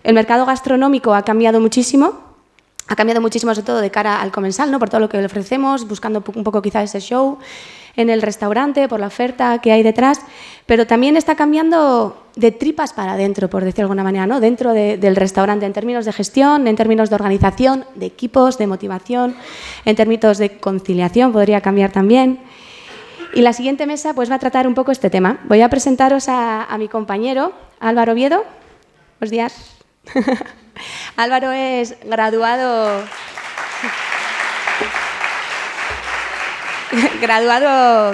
El mercado gastronómico ha cambiado muchísimo sobre todo de cara al comensal, ¿no? Por todo lo que le ofrecemos, buscando un poco quizá ese show en el restaurante, por la oferta que hay detrás, pero también está cambiando de tripas para adentro, por decirlo de alguna manera, ¿no? Dentro del restaurante, en términos de gestión, en términos de organización, de equipos, de motivación, en términos de conciliación, podría cambiar también. Y la siguiente mesa pues, va a tratar un poco este tema. Voy a presentaros a mi compañero, Álvaro Oviedo. Buenos días. Álvaro es graduado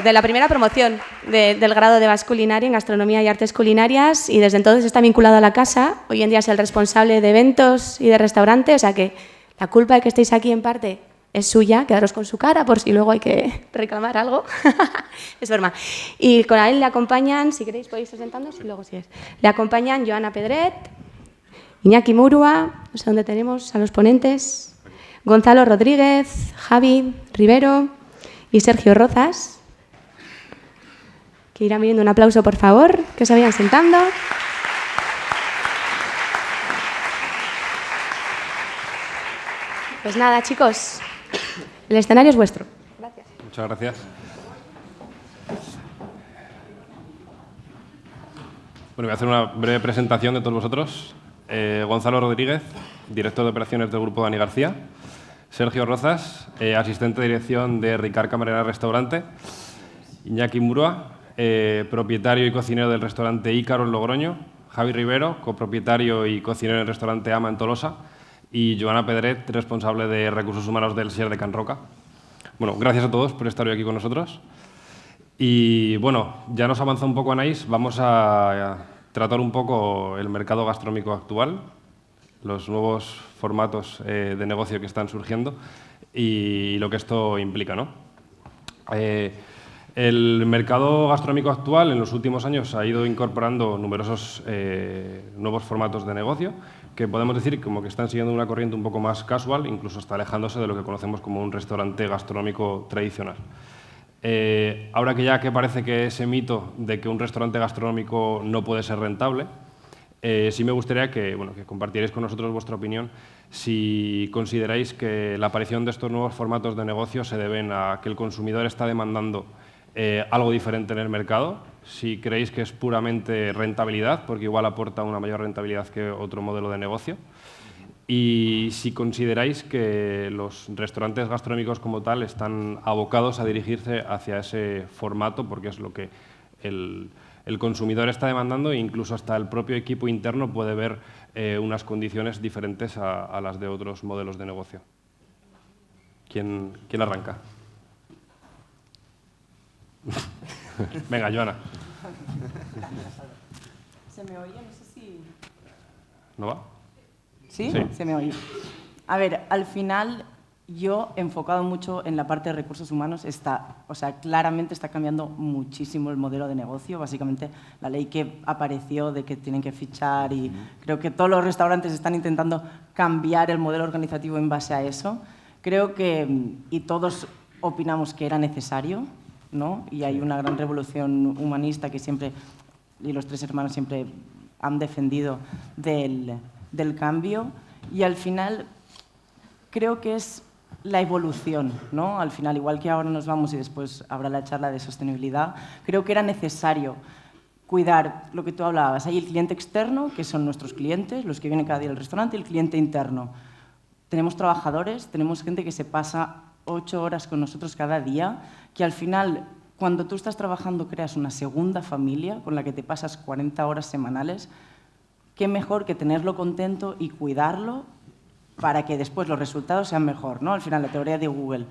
de la primera promoción del grado de Basque Culinary en Gastronomía y Artes Culinarias y desde entonces está vinculado a la casa. Hoy en día es el responsable de eventos y de restaurante, o sea que la culpa de que estéis aquí en parte es suya, quedaros con su cara por si luego hay que reclamar algo. Es broma. Y con él le acompañan, si queréis podéis ir sentándoos y luego sigues. Le acompañan Joana Pedret, Iñaki Murua, no sé dónde tenemos a los ponentes, Gonzalo Rodríguez, Javi Rivero y Sergio Rozas, que irán viniendo. Un aplauso, por favor, que se vayan sentando. Pues nada, chicos, el escenario es vuestro. Gracias. Muchas gracias. Bueno, voy a hacer una breve presentación de todos vosotros. Gonzalo Rodríguez, director de operaciones del Grupo Dani García. Sergio Rozas, asistente de dirección de Ricard Camarera Restaurante. Iñaki Murua, propietario y cocinero del restaurante Ícaro en Logroño. Javi Rivero, copropietario y cocinero del restaurante Ama en Tolosa. Y Joana Pedret, responsable de Recursos Humanos del SER de Can Roca. Bueno, gracias a todos por estar hoy aquí con nosotros. Y bueno, ya nos avanza un poco Anaís, vamos a tratar un poco el mercado gastronómico actual, los nuevos formatos de negocio que están surgiendo y lo que esto implica, ¿no? El mercado gastronómico actual en los últimos años ha ido incorporando numerosos nuevos formatos de negocio que podemos decir como que están siguiendo una corriente un poco más casual, incluso hasta alejándose de lo que conocemos como un restaurante gastronómico tradicional. Ahora que parece que ese mito de que un restaurante gastronómico no puede ser rentable, sí me gustaría que compartierais con nosotros vuestra opinión si consideráis que la aparición de estos nuevos formatos de negocio se deben a que el consumidor está demandando algo diferente en el mercado, si creéis que es puramente rentabilidad, porque igual aporta una mayor rentabilidad que otro modelo de negocio, y si consideráis que los restaurantes gastronómicos como tal están abocados a dirigirse hacia ese formato porque es lo que el consumidor está demandando e incluso hasta el propio equipo interno puede ver unas condiciones diferentes a las de otros modelos de negocio. ¿Quién arranca? Venga, Joana. ¿Se me oye? No sé si... ¿No va? ¿Sí? Sí, se me oye. A ver, al final yo enfocado mucho en la parte de recursos humanos claramente está cambiando muchísimo el modelo de negocio. Básicamente la ley que apareció de que tienen que fichar y creo que todos los restaurantes están intentando cambiar el modelo organizativo en base a eso. Creo que, y todos opinamos que era necesario, ¿no? Y hay una gran revolución humanista que siempre, y los tres hermanos siempre han defendido del cambio y al final creo que es la evolución, ¿no? Al final, igual que ahora nos vamos y después habrá la charla de sostenibilidad, creo que era necesario cuidar lo que tú hablabas. Hay el cliente externo, que son nuestros clientes, los que vienen cada día al restaurante, y el cliente interno. Tenemos trabajadores, tenemos gente que se pasa 8 horas con nosotros cada día, que al final, cuando tú estás trabajando, creas una segunda familia con la que te pasas 40 horas semanales. Qué mejor que tenerlo contento y cuidarlo para que después los resultados sean mejor, ¿no? Al final, la teoría de Google,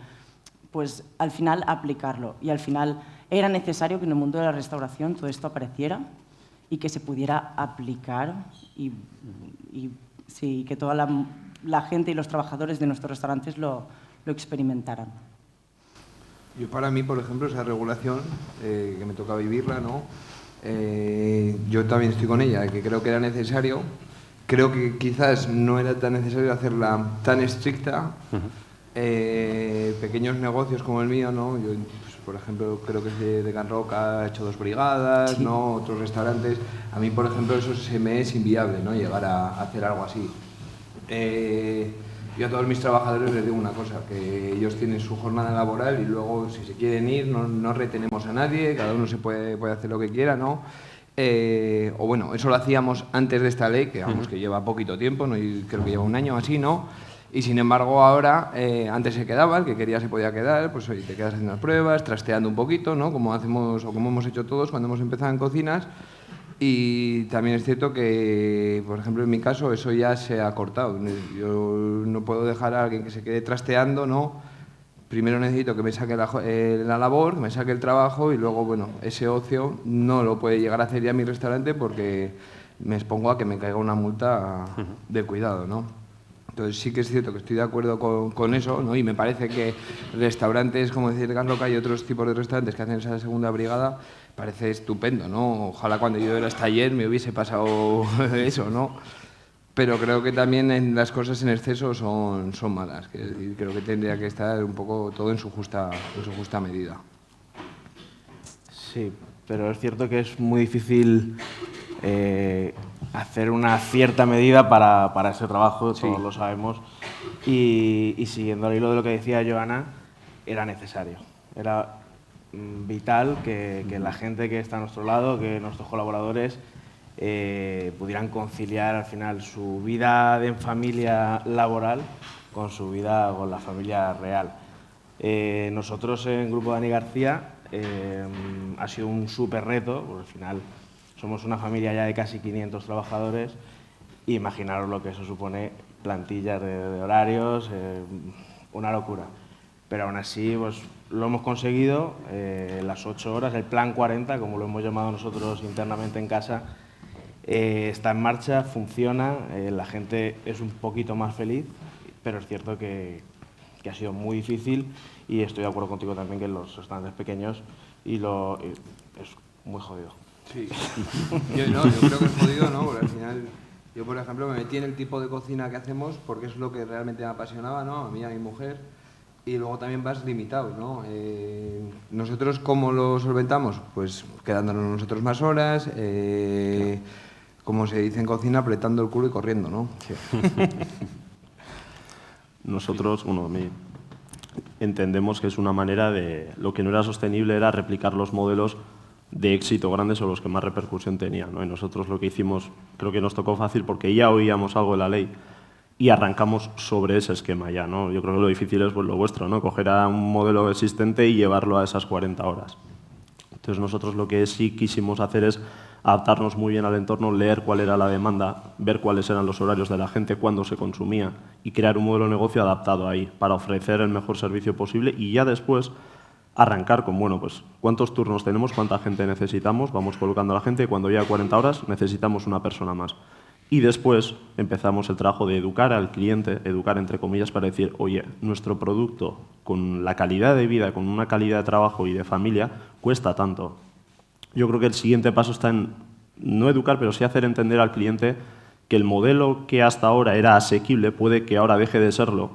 pues al final aplicarlo. Y al final era necesario que en el mundo de la restauración todo esto apareciera y que se pudiera aplicar y sí, que toda la gente y los trabajadores de nuestros restaurantes lo experimentaran. Para mí, por ejemplo, esa regulación que me toca vivirla, ¿no? Yo también estoy con ella, que creo que era necesario. Creo que quizás no era tan necesario hacerla tan estricta. Pequeños negocios como el mío, ¿no? Yo, por ejemplo, creo que es de Can Roca, ha hecho 2 brigadas, sí, ¿no? Otros restaurantes. A mí, por ejemplo, eso se me es inviable, ¿no? Llegar a hacer algo así. Yo a todos mis trabajadores les digo una cosa, que ellos tienen su jornada laboral y luego, si se quieren ir, no retenemos a nadie, cada uno se puede hacer lo que quiera, ¿no? O bueno, eso lo hacíamos antes de esta ley, que vamos, que lleva poquito tiempo, ¿no? Y creo que lleva un año así, ¿no? Y sin embargo ahora, antes se quedaba, el que quería se podía quedar, pues oye, te quedas haciendo las pruebas, trasteando un poquito, ¿no? Como hacemos o como hemos hecho todos cuando hemos empezado en cocinas. Y también es cierto que, por ejemplo, en mi caso, eso ya se ha cortado. Yo no puedo dejar a alguien que se quede trasteando, ¿no? Primero necesito que me saque la labor, que me saque el trabajo y luego, bueno, ese ocio no lo puede llegar a hacer ya mi restaurante porque me expongo a que me caiga una multa de cuidado, ¿no? Entonces sí que es cierto que estoy de acuerdo con eso, ¿no? Y me parece que restaurantes, como decir Can Roca y otros tipos de restaurantes que hacen esa segunda brigada, parece estupendo, ¿no? Ojalá cuando yo era hasta ayer me hubiese pasado eso, ¿no? Pero creo que también las cosas en exceso son malas, y creo que tendría que estar un poco todo en su justa medida. Sí, pero es cierto que es muy difícil hacer una cierta medida para ese trabajo, sí, todos lo sabemos, y siguiendo el hilo de lo que decía Joana, era necesario, era vital que la gente que está a nuestro lado, que nuestros colaboradores pudieran conciliar al final su vida de familia laboral con su vida con la familia real. Nosotros en Grupo Dani García ha sido un súper reto, porque al final somos una familia ya de casi 500 trabajadores y imaginaros lo que eso supone, plantillas de horarios, una locura. Pero aún así pues, lo hemos conseguido, las 8 horas, el plan 40, como lo hemos llamado nosotros internamente en casa, está en marcha, funciona, la gente es un poquito más feliz, pero es cierto que ha sido muy difícil y estoy de acuerdo contigo también que en los restaurantes pequeños es muy jodido. Sí, yo creo que es jodido, ¿no? Porque al final, yo por ejemplo me metí en el tipo de cocina que hacemos porque es lo que realmente me apasionaba, ¿no? A mí y a mi mujer. Y luego también vas limitado, ¿no? ¿Nosotros cómo lo solventamos? Pues quedándonos nosotros más horas, claro, como se dice en cocina, apretando el culo y corriendo, ¿no? Sí. Nosotros, bueno, a mí entendemos que es una manera de... Lo que no era sostenible era replicar los modelos de éxito grandes o los que más repercusión tenían, ¿no? Y nosotros lo que hicimos, creo que nos tocó fácil porque ya oíamos algo de la ley y arrancamos sobre ese esquema ya, ¿no? Yo creo que lo difícil es pues, lo vuestro, ¿no? Coger a un modelo existente y llevarlo a esas 40 horas. Entonces nosotros lo que sí quisimos hacer es adaptarnos muy bien al entorno, leer cuál era la demanda, ver cuáles eran los horarios de la gente, cuándo se consumía y crear un modelo de negocio adaptado ahí para ofrecer el mejor servicio posible y ya después arrancar con, bueno, pues cuántos turnos tenemos, cuánta gente necesitamos, vamos colocando a la gente y cuando llega a 40 horas necesitamos una persona más. Y después empezamos el trabajo de educar al cliente, educar entre comillas, para decir, oye, nuestro producto con la calidad de vida, con una calidad de trabajo y de familia, cuesta tanto. Yo creo que el siguiente paso está en no educar, pero sí hacer entender al cliente que el modelo que hasta ahora era asequible puede que ahora deje de serlo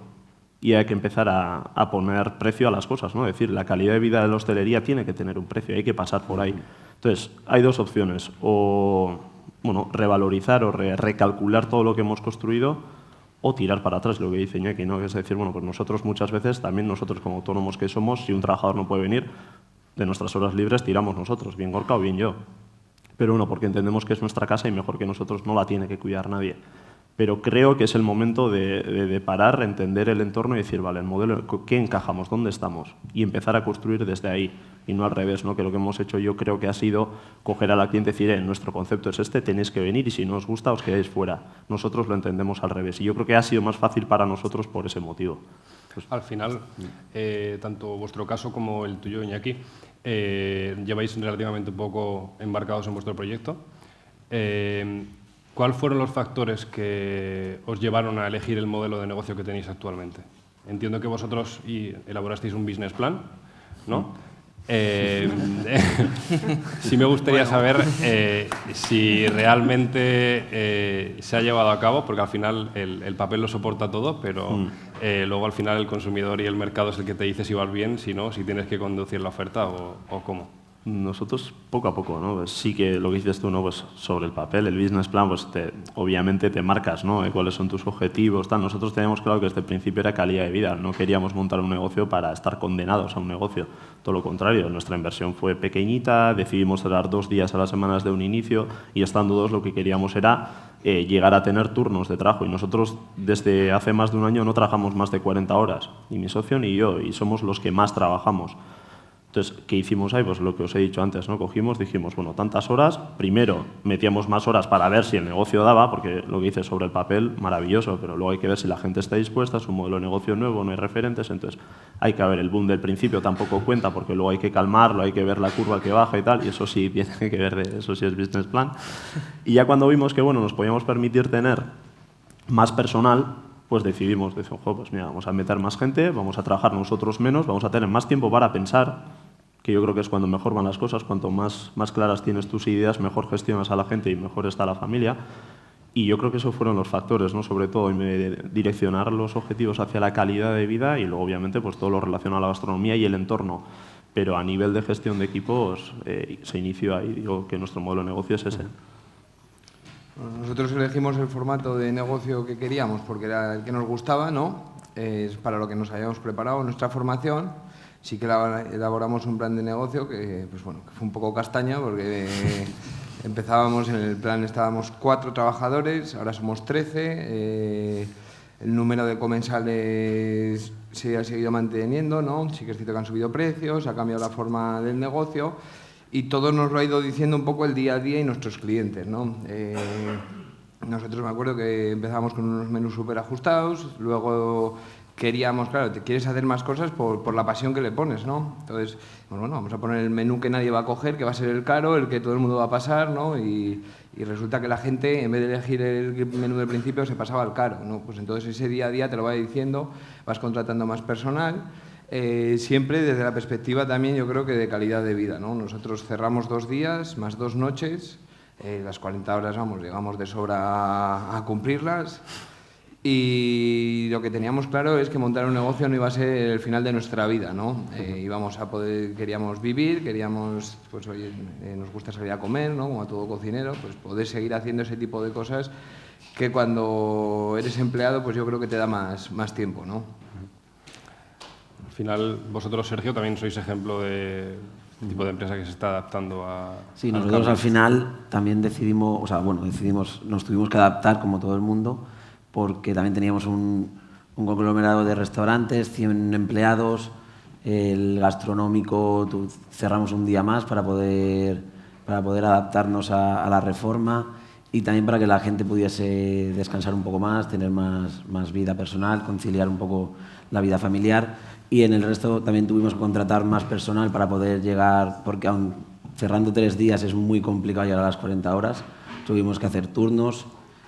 y hay que empezar a poner precio a las cosas, ¿no? Es decir, la calidad de vida de la hostelería tiene que tener un precio, hay que pasar por ahí. Entonces, hay dos opciones, o bueno, revalorizar o recalcular todo lo que hemos construido o tirar para atrás, lo que dice Iñaki, ¿no? Es decir, bueno, pues nosotros muchas veces, también nosotros como autónomos que somos, si un trabajador no puede venir, de nuestras horas libres tiramos nosotros, bien Gorka o bien yo. Pero bueno, porque entendemos que es nuestra casa y mejor que nosotros no la tiene que cuidar nadie. Pero creo que es el momento de parar, entender el entorno y decir, vale, el modelo, ¿qué encajamos? ¿Dónde estamos? Y empezar a construir desde ahí, y no al revés, ¿no? Que lo que hemos hecho yo creo que ha sido coger a la cliente y decir, nuestro concepto es este, tenéis que venir y si no os gusta os quedáis fuera. Nosotros lo entendemos al revés y yo creo que ha sido más fácil para nosotros por ese motivo. Pues, al final, tanto vuestro caso como el tuyo, Iñaki, lleváis relativamente un poco embarcados en vuestro proyecto. ¿Cuáles fueron los factores que os llevaron a elegir el modelo de negocio que tenéis actualmente? Entiendo que vosotros elaborasteis un business plan, ¿no? Sí me gustaría saber si realmente se ha llevado a cabo, porque al final el papel lo soporta todo, pero luego al final el consumidor y el mercado es el que te dice si vas bien, si no, si tienes que conducir la oferta o cómo. Nosotros poco a poco, ¿no? Pues sí que lo que dices tú, ¿no? Pues sobre el papel, el business plan, pues obviamente te marcas, ¿no? Cuáles son tus objetivos, tal. Nosotros teníamos claro que desde el principio era calidad de vida, no queríamos montar un negocio para estar condenados a un negocio, todo lo contrario, nuestra inversión fue pequeñita, decidimos cerrar 2 días a la semana desde un inicio y estando 2 lo que queríamos era llegar a tener turnos de trabajo y nosotros desde hace más de un año no trabajamos más de 40 horas, ni mi socio ni yo, y somos los que más trabajamos. Entonces, ¿qué hicimos ahí? Pues lo que os he dicho antes, ¿no? Cogimos, dijimos, bueno, tantas horas, primero metíamos más horas para ver si el negocio daba, porque lo que dices sobre el papel, maravilloso, pero luego hay que ver si la gente está dispuesta, es un modelo de negocio nuevo, no hay referentes, entonces hay que ver el boom del principio, tampoco cuenta, porque luego hay que calmarlo, hay que ver la curva que baja y tal, y eso sí tiene que ver, eso sí es business plan. Y ya cuando vimos que, bueno, nos podíamos permitir tener más personal, pues decidimos, pues mira, vamos a meter más gente, vamos a trabajar nosotros menos, vamos a tener más tiempo para pensar, que yo creo que es cuando mejor van las cosas, cuanto más claras tienes tus ideas, mejor gestionas a la gente y mejor está la familia. Y yo creo que esos fueron los factores, ¿no? Sobre todo direccionar los objetivos hacia la calidad de vida y luego obviamente pues todo lo relacionado a la gastronomía y el entorno. Pero a nivel de gestión de equipos se inició ahí, digo que nuestro modelo de negocio es ese. Nosotros elegimos el formato de negocio que queríamos porque era el que nos gustaba, ¿no? Es para lo que nos habíamos preparado en nuestra formación. Sí que elaboramos un plan de negocio que, pues bueno, que fue un poco castaña porque empezábamos en el plan, estábamos 4 trabajadores, ahora somos 13. El número de comensales se ha seguido manteniendo, ¿no? Sí que es cierto que han subido precios, ha cambiado la forma del negocio y todo nos lo ha ido diciendo un poco el día a día y nuestros clientes, ¿no? Nosotros me acuerdo que empezábamos con unos menús súper ajustados, luego queríamos, claro, te quieres hacer más cosas por la pasión que le pones, ¿no? Entonces, bueno, vamos a poner el menú que nadie va a coger, que va a ser el caro, el que todo el mundo va a pasar, ¿no? Y resulta que la gente, en vez de elegir el menú del principio, se pasaba al caro, ¿no? Pues entonces ese día a día te lo va diciendo, vas contratando más personal, siempre desde la perspectiva también, yo creo que de calidad de vida, ¿no? Nosotros cerramos 2 días, más 2 noches, las 40 horas, vamos, llegamos de sobra a cumplirlas. Y lo que teníamos claro es que montar un negocio no iba a ser el final de nuestra vida, ¿no? Íbamos a poder, queríamos vivir, queríamos, pues oye, nos gusta salir a comer, ¿no? Como a todo cocinero, pues poder seguir haciendo ese tipo de cosas que cuando eres empleado, pues yo creo que te da más tiempo, ¿no? Al final, vosotros, Sergio, también sois ejemplo de este tipo de empresa que se está adaptando a... Sí, nosotros al final también decidimos, o sea, bueno, nos tuvimos que adaptar como todo el mundo, porque también teníamos un conglomerado de restaurantes, 100 empleados, el gastronómico cerramos un día más para poder adaptarnos a la reforma y también para que la gente pudiese descansar un poco más, tener más vida personal, conciliar un poco la vida familiar. Y en el resto también tuvimos que contratar más personal para poder llegar, porque aun cerrando 3 días es muy complicado llegar a las 40 horas, tuvimos que hacer turnos.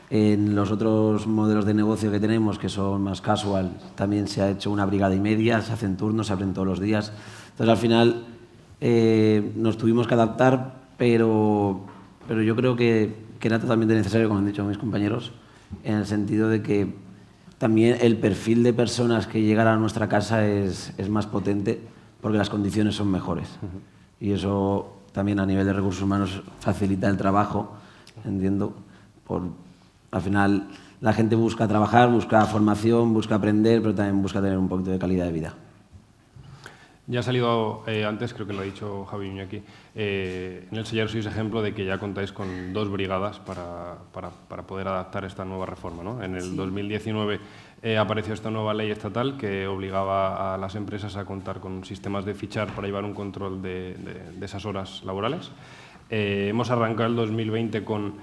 En los otros modelos de negocio que tenemos, que son más casual, también se ha hecho una brigada y media, se hacen turnos, se abren todos los días. Entonces, al final, nos tuvimos que adaptar, pero yo creo que era totalmente necesario, como han dicho mis compañeros, en el sentido de que también el perfil de personas que llegan a nuestra casa es más potente porque las condiciones son mejores. Y eso también a nivel de recursos humanos facilita el trabajo, entiendo, al final la gente busca trabajar, busca formación, busca aprender, pero también busca tener un poquito de calidad de vida. Ya ha salido antes, creo que lo ha dicho Javi Iñaki, en el Sellero sois ejemplo de que ya contáis con 2 brigadas para poder adaptar esta nueva reforma, ¿no? En el 2019 apareció esta nueva ley estatal que obligaba a las empresas a contar con sistemas de fichar para llevar un control de esas horas laborales. Hemos arrancado el 2020 con...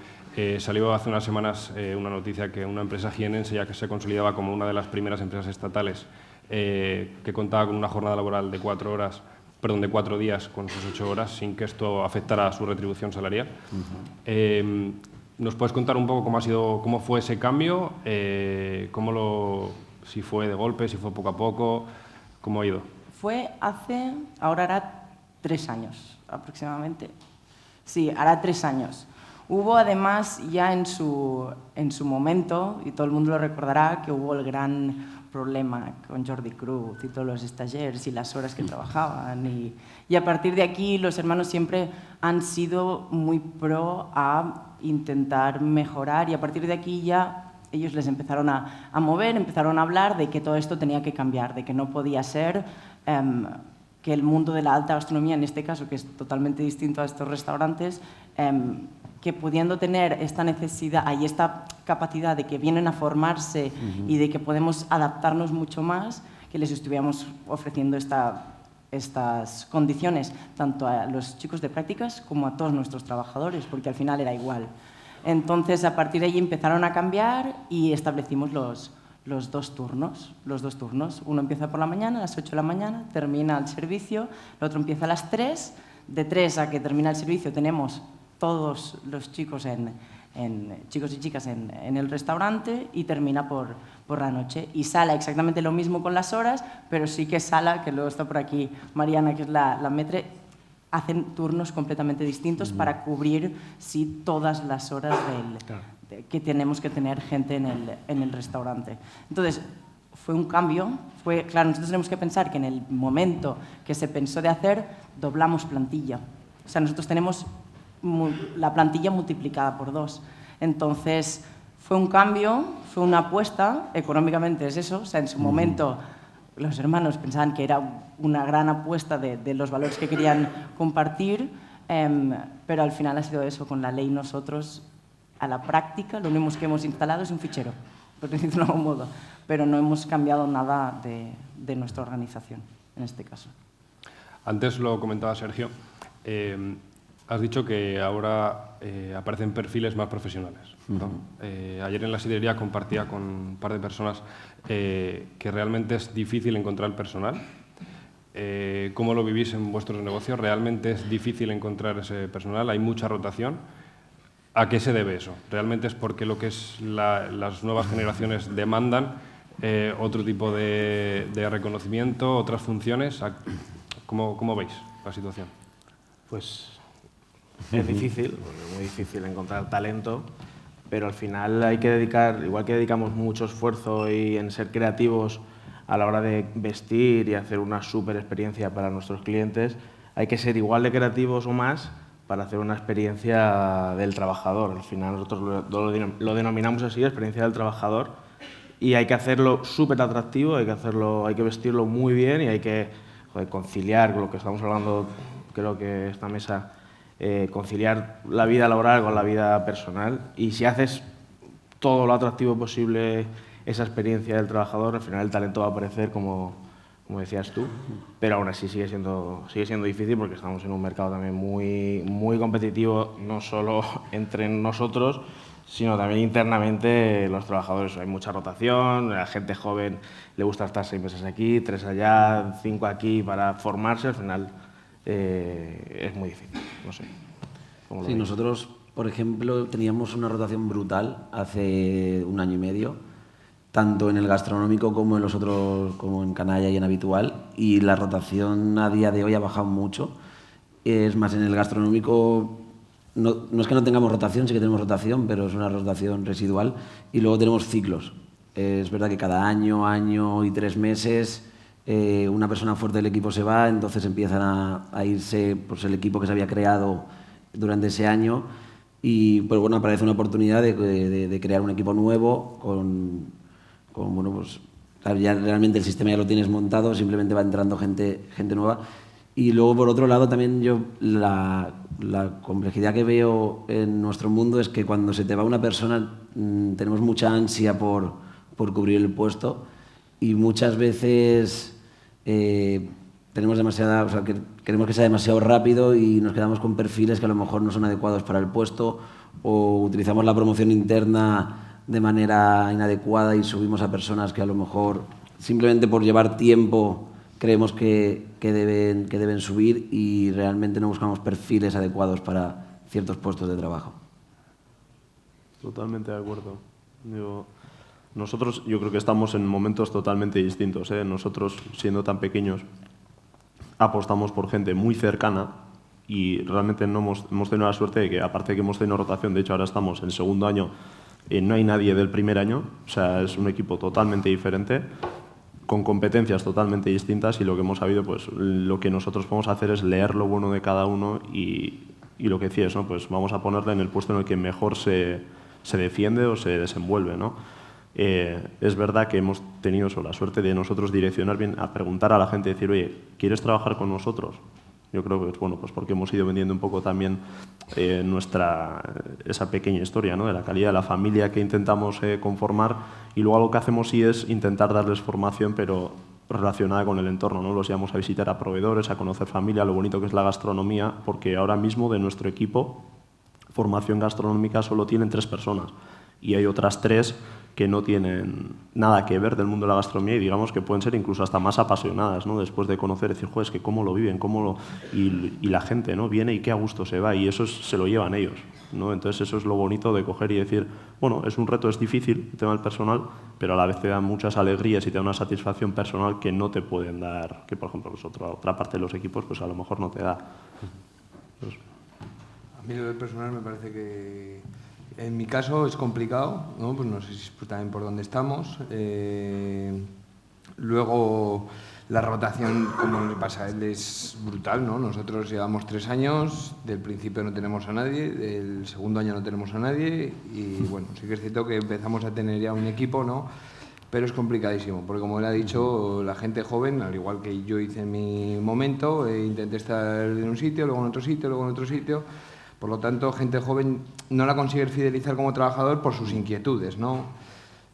salió hace unas semanas una noticia que una empresa jienense ya que se consolidaba como una de las primeras empresas estatales que contaba con una jornada laboral de 4 días con sus 8 horas sin que esto afectara a su retribución salarial. ¿Nos puedes contar un poco cómo fue ese cambio? Si fue de golpe, si fue poco a poco, ¿cómo ha ido? Ahora hará 3 años aproximadamente. Sí, hará 3 años. Hubo además ya en su momento, y todo el mundo lo recordará, que hubo el gran problema con Jordi Cruz y todos los stagiaires y las horas que trabajaban. Y a partir de aquí los hermanos siempre han sido muy pro a intentar mejorar, y a partir de aquí ya ellos les empezaron a mover, empezaron a hablar de que todo esto tenía que cambiar, de que no podía ser que el mundo de la alta gastronomía, en este caso, que es totalmente distinto a estos restaurantes, que pudiendo tener esta necesidad y esta capacidad de que vienen a formarse y de que podemos adaptarnos mucho más, que les estuviéramos ofreciendo estas condiciones tanto a los chicos de prácticas como a todos nuestros trabajadores, porque al final era igual. Entonces, a partir de ahí empezaron a cambiar y establecimos los 2 turnos. Uno empieza por la mañana, a las 8 de la mañana, termina el servicio, el otro empieza a las 3. De 3 a que termina el servicio tenemos todos los chicos chicos y chicas en el restaurante, y termina por la noche. Y sala exactamente lo mismo con las horas, pero sí que sala, que luego está por aquí Mariana, que es la maître, hacen turnos completamente distintos para cubrir todas las horas que tenemos que tener gente en el restaurante. Entonces, fue un cambio. Claro, nosotros tenemos que pensar que en el momento que se pensó de hacer, doblamos plantilla. O sea, nosotros tenemos la plantilla multiplicada por 2. Entonces, fue un cambio, fue una apuesta, económicamente es eso. O sea, en su momento los hermanos pensaban que era una gran apuesta de los valores que querían compartir, pero al final ha sido eso. Con la ley nosotros, a la práctica, lo único que hemos instalado es un fichero, por decirlo de algún modo, pero no hemos cambiado nada de nuestra organización, en este caso. Antes lo comentaba Sergio, has dicho que ahora aparecen perfiles más profesionales, ¿no? Ayer en la sidrería compartía con un par de personas que realmente es difícil encontrar personal. ¿Cómo lo vivís en vuestros negocios? ¿Realmente es difícil encontrar ese personal? ¿Hay mucha rotación? ¿A qué se debe eso? ¿Realmente es porque lo que es las nuevas generaciones demandan otro tipo de reconocimiento, otras funciones? ¿Cómo veis la situación? Pues es difícil, muy difícil encontrar talento, pero al final hay que dedicar, igual que dedicamos mucho esfuerzo en ser creativos a la hora de vestir y hacer una súper experiencia para nuestros clientes, hay que ser igual de creativos o más para hacer una experiencia del trabajador. Al final nosotros lo denominamos así, experiencia del trabajador, y hay que hacerlo súper atractivo, hay que vestirlo muy bien y hay que conciliar, con lo que estamos hablando, creo que esta mesa, conciliar la vida laboral con la vida personal. Y si haces todo lo atractivo posible esa experiencia del trabajador, al final el talento va a aparecer, como decías tú, pero aún así sigue siendo difícil, porque estamos en un mercado también muy competitivo, no solo entre nosotros, sino también internamente los trabajadores. Hay mucha rotación, a la gente joven le gusta estar 6 meses aquí, 3 allá, 5 aquí para formarse. Al final es muy difícil, no sé. Sí, nosotros, por ejemplo, teníamos una rotación brutal hace 1 año y medio, tanto en el gastronómico como en los otros, como en canalla y en habitual, y la rotación a día de hoy ha bajado mucho. Es más, en el gastronómico no es que no tengamos rotación, sí que tenemos rotación, pero es una rotación residual, y luego tenemos ciclos. Es verdad que cada año y 3 meses una persona fuerte del equipo se va, entonces empiezan a irse pues, el equipo que se había creado durante ese año, y pues bueno, aparece una oportunidad de crear un equipo nuevo bueno, pues ya realmente el sistema ya lo tienes montado, simplemente va entrando gente nueva. Y luego, por otro lado, también yo la complejidad que veo en nuestro mundo es que cuando se te va una persona tenemos mucha ansia por cubrir el puesto, y muchas veces tenemos demasiada, o sea, queremos que sea demasiado rápido y nos quedamos con perfiles que a lo mejor no son adecuados para el puesto, o utilizamos la promoción interna de manera inadecuada y subimos a personas que a lo mejor simplemente por llevar tiempo creemos que deben subir, y realmente no buscamos perfiles adecuados para ciertos puestos de trabajo. Totalmente de acuerdo. Nosotros yo creo que estamos en momentos totalmente distintos, ¿eh? Nosotros, siendo tan pequeños, apostamos por gente muy cercana y realmente no hemos tenido la suerte de que, aparte de que hemos tenido rotación, de hecho ahora estamos en segundo año, no hay nadie del primer año, o sea, es un equipo totalmente diferente, con competencias totalmente distintas y lo que hemos sabido, pues lo que nosotros podemos hacer es leer lo bueno de cada uno y lo que decías, ¿no? Pues vamos a ponerle en el puesto en el que mejor se defiende o se desenvuelve, ¿no? Es verdad que hemos tenido la suerte de nosotros direccionar bien, a preguntar a la gente, decir, oye, ¿quieres trabajar con nosotros? Yo creo que es bueno, pues porque hemos ido vendiendo un poco también esa pequeña historia, ¿no? De la calidad de la familia que intentamos conformar, y luego algo que hacemos sí es intentar darles formación, pero relacionada con el entorno, ¿no? Los llevamos a visitar a proveedores, a conocer familia, lo bonito que es la gastronomía, porque ahora mismo de nuestro equipo formación gastronómica solo tienen 3 personas y hay otras 3 que no tienen nada que ver del mundo de la gastronomía y digamos que pueden ser incluso hasta más apasionadas, ¿no? Después de conocer, decir, joder, es que cómo lo viven, y la gente, ¿no? Viene y qué a gusto se va, y eso se lo llevan ellos, ¿no? Entonces eso es lo bonito de coger y decir, bueno, es un reto, es difícil el tema del personal, pero a la vez te da muchas alegrías y te da una satisfacción personal que no te pueden dar, que por ejemplo pues otra parte de los equipos pues a lo mejor no te da. Entonces, a mí lo del personal me parece que en mi caso es complicado, ¿no? Pues no sé si es también por dónde estamos. Luego la rotación, como le pasa a él, es brutal, ¿no? Nosotros llevamos 3 años, del principio no tenemos a nadie, del segundo año no tenemos a nadie y bueno, sí que es cierto que empezamos a tener ya un equipo, ¿no? Pero es complicadísimo, porque como él ha dicho, la gente joven, al igual que yo hice en mi momento, intenté estar en un sitio, luego en otro sitio, luego en otro sitio. Por lo tanto, gente joven no la consigues fidelizar como trabajador por sus inquietudes, ¿no?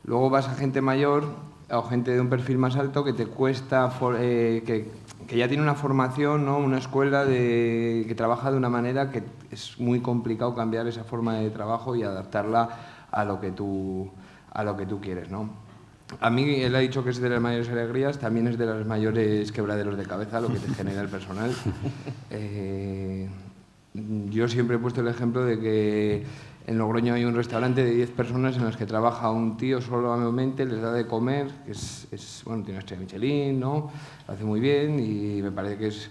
Luego vas a gente mayor o gente de un perfil más alto que te cuesta, que ya tiene una formación, ¿no? Una escuela que trabaja de una manera que es muy complicado cambiar esa forma de trabajo y adaptarla a lo que tú quieres, ¿no? A mí, él ha dicho que es de las mayores alegrías, también es de los mayores quebraderos de cabeza lo que te genera el personal. Yo siempre he puesto el ejemplo de que en Logroño hay un restaurante de 10 personas en las que trabaja un tío solamente, les da de comer, que bueno, tiene una estrella Michelin, ¿no? Lo hace muy bien y me parece que es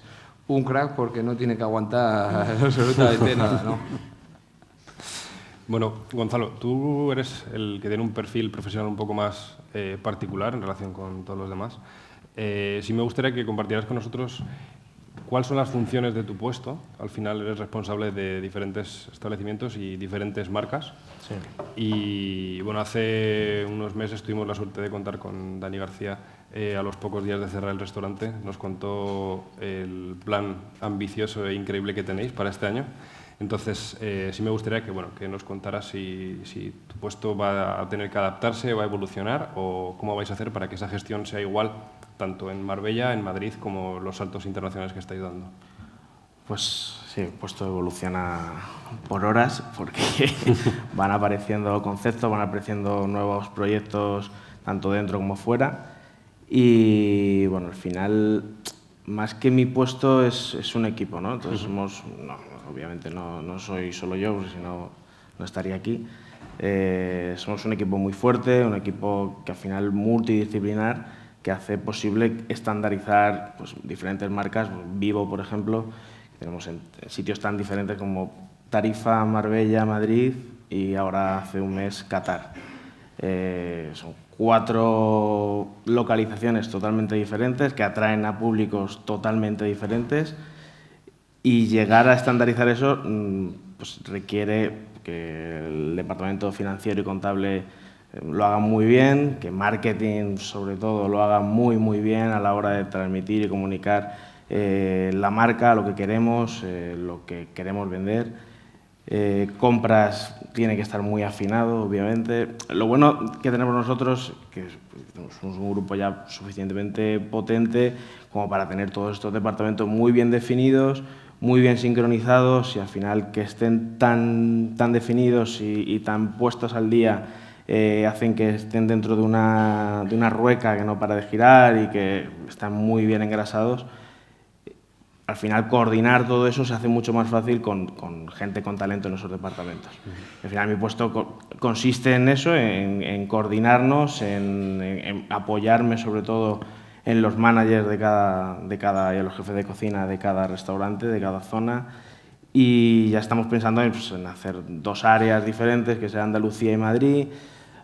un crack porque no tiene que aguantar absolutamente nada, ¿no? Bueno, Gonzalo, tú eres el que tiene un perfil profesional un poco más particular en relación con todos los demás. Sí me gustaría que compartieras con nosotros cuáles son las funciones de tu puesto. Al final eres responsable de diferentes establecimientos y diferentes marcas. Sí. Y bueno, hace unos meses tuvimos la suerte de contar con Dani García. A los pocos días de cerrar el restaurante nos contó el plan ambicioso e increíble que tenéis para este año. Entonces, sí me gustaría que nos contaras si tu puesto va a tener que adaptarse, va a evolucionar o cómo vais a hacer para que esa gestión sea igual tanto en Marbella, en Madrid, como los saltos internacionales que estáis dando. Pues sí, el puesto evoluciona por horas porque van apareciendo conceptos, van apareciendo nuevos proyectos tanto dentro como fuera y bueno, al final más que mi puesto es un equipo, ¿no? Entonces obviamente no soy solo yo, porque si no, no estaría aquí. Somos un equipo muy fuerte, un equipo que al final multidisciplinar, que hace posible estandarizar pues, diferentes marcas. Vivo, por ejemplo, tenemos en sitios tan diferentes como Tarifa, Marbella, Madrid y ahora hace un mes Qatar. Son 4 localizaciones totalmente diferentes que atraen a públicos totalmente diferentes y llegar a estandarizar eso pues requiere que el departamento financiero y contable lo haga muy bien, que marketing sobre todo lo haga muy bien a la hora de transmitir y comunicar la marca, lo que queremos vender. Compras tiene que estar muy afinado, obviamente. Lo bueno que tenemos nosotros, que somos un grupo ya suficientemente potente como para tener todos estos departamentos muy bien definidos, muy bien sincronizados y al final que estén tan definidos y tan puestos al día hacen que estén dentro de una rueca que no para de girar y que están muy bien engrasados. Al final, coordinar todo eso se hace mucho más fácil con gente con talento en esos departamentos. Al final, mi puesto consiste en eso, en coordinarnos, en apoyarme sobre todo en los managers de cada y en los jefes de cocina de cada restaurante, de cada zona. Y ya estamos pensando en hacer 2 áreas diferentes, que sean Andalucía y Madrid,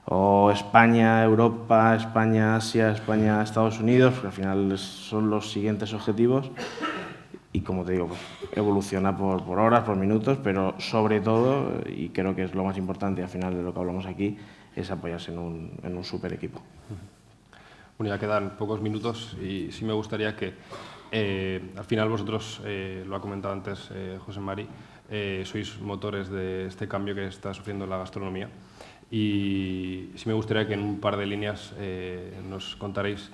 o España, Europa, España, Asia, España, Estados Unidos, porque al final son los siguientes objetivos. Y como te digo, pues, evoluciona por horas, por minutos, pero sobre todo, y creo que es lo más importante al final de lo que hablamos aquí, es apoyarse en un super equipo. Bueno, ya quedan pocos minutos y sí me gustaría que al final vosotros, lo ha comentado antes José Mari, sois motores de este cambio que está sufriendo la gastronomía. Y sí me gustaría que en un par de líneas nos contaréis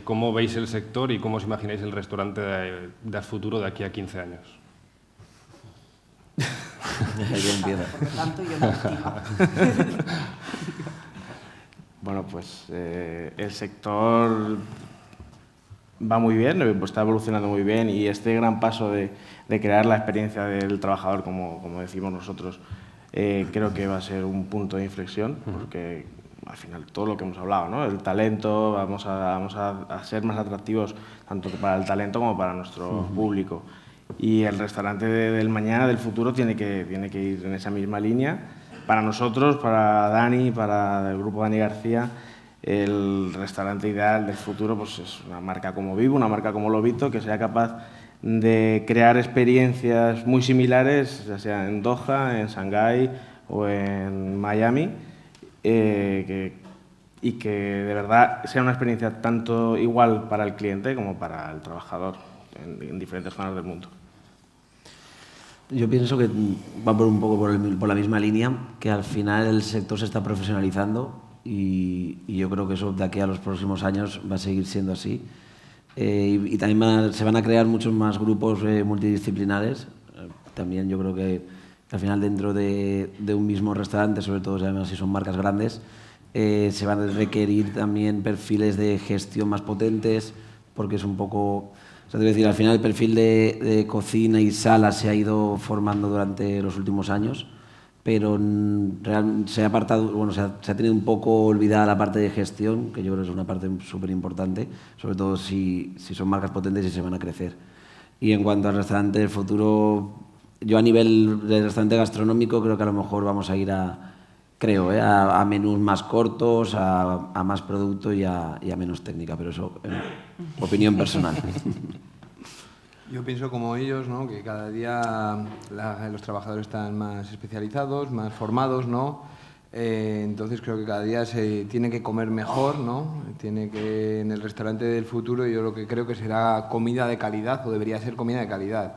cómo veis el sector y cómo os imagináis el restaurante de futuro de aquí a 15 años. Por lo tanto, yo no digo. Bueno, pues el sector va muy bien, está evolucionando muy bien, y este gran paso de crear la experiencia del trabajador, como decimos nosotros, creo que va a ser un punto de inflexión, porque al final todo lo que hemos hablado, ¿no? El talento, vamos a ser más atractivos tanto para el talento como para nuestro público. Y el restaurante del mañana, del futuro, tiene que ir en esa misma línea. Para nosotros, para Dani, para el grupo Dani García, el restaurante ideal del futuro pues es una marca como Vivo, una marca como Lobito, que sea capaz de crear experiencias muy similares, ya sea en Doha, en Shanghái o en Miami, y que de verdad sea una experiencia tanto igual para el cliente como para el trabajador en diferentes zonas del mundo. Yo pienso que va un poco por la misma línea, que al final el sector se está profesionalizando y yo creo que eso de aquí a los próximos años va a seguir siendo así. Y también se van a crear muchos más grupos multidisciplinares. También yo creo que al final dentro de un mismo restaurante, sobre todo además si son marcas grandes, se van a requerir también perfiles de gestión más potentes, porque es un poco... O sea, te voy a decir, al final el perfil de cocina y sala se ha ido formando durante los últimos años, pero se ha apartado, bueno, se ha tenido un poco olvidada la parte de gestión, que yo creo que es una parte súper importante, sobre todo si son marcas potentes y se van a crecer. Y en cuanto al restaurante del futuro, yo a nivel de restaurante gastronómico creo que a lo mejor vamos a ir a menús más cortos, a más producto y a menos técnica, pero eso opinión personal. Yo pienso como ellos, ¿no? Que cada día los trabajadores están más especializados, más formados, ¿no? Entonces creo que cada día se tiene que comer mejor, ¿no? En el restaurante del futuro yo lo que creo que será comida de calidad, o debería ser comida de calidad.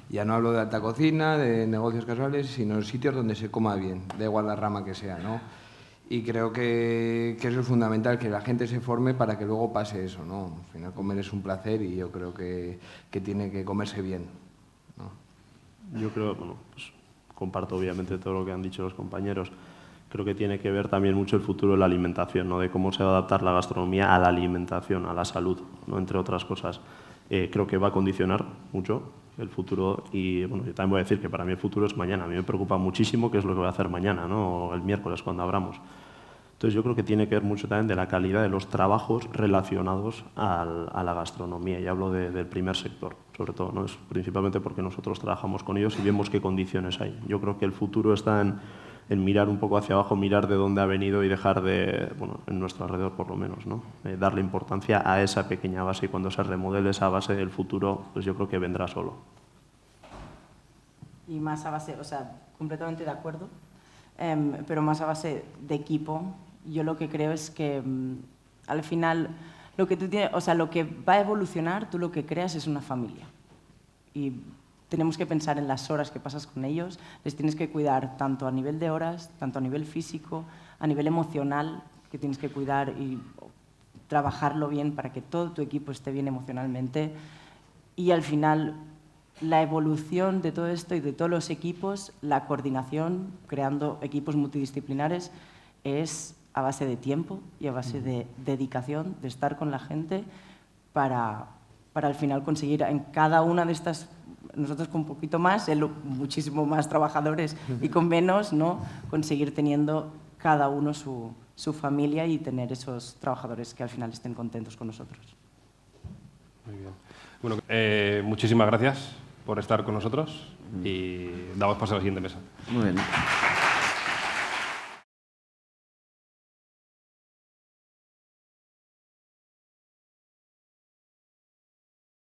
Ya no hablo de alta cocina, de negocios casuales, sino sitios donde se coma bien, da igual la rama que sea, ¿no? Y creo que eso es fundamental, que la gente se forme para que luego pase eso, ¿no? Al final comer es un placer y yo creo que tiene que comerse bien, ¿no? Yo creo, bueno, pues comparto obviamente todo lo que han dicho los compañeros. Creo que tiene que ver también mucho el futuro de la alimentación, ¿no? De cómo se va a adaptar la gastronomía a la alimentación, a la salud, ¿no? Entre otras cosas. Creo que va a condicionar mucho el futuro y bueno, yo también voy a decir que para mí el futuro es mañana. A mí me preocupa muchísimo qué es lo que voy a hacer mañana, ¿no? O el miércoles cuando abramos. Entonces yo creo que tiene que ver mucho también de la calidad de los trabajos relacionados a la gastronomía, y hablo del primer sector, sobre todo, ¿no? Es principalmente porque nosotros trabajamos con ellos y vemos qué condiciones hay. Yo creo que el futuro está en mirar un poco hacia abajo, mirar de dónde ha venido y dejar de, bueno, en nuestro alrededor por lo menos, ¿no? Darle importancia a esa pequeña base, y cuando se remodele esa base del futuro, pues yo creo que vendrá solo. Y más a base, o sea, completamente de acuerdo, pero más a base de equipo. Yo lo que creo es que al final lo que tú tienes, o sea, lo que va a evolucionar, tú lo que creas es una familia. Y tenemos que pensar en las horas que pasas con ellos, les tienes que cuidar tanto a nivel de horas, tanto a nivel físico, a nivel emocional, que tienes que cuidar y trabajarlo bien para que todo tu equipo esté bien emocionalmente. Y al final, la evolución de todo esto y de todos los equipos, la coordinación, creando equipos multidisciplinares, es a base de tiempo y a base de dedicación, de estar con la gente para al final conseguir en cada una de estas, nosotros con un poquito más, muchísimo más trabajadores y con menos, ¿no? Conseguir teniendo cada uno su familia y tener esos trabajadores que al final estén contentos con nosotros. Muy bien. Bueno, muchísimas gracias por estar con nosotros y damos paso a la siguiente mesa. Muy bien.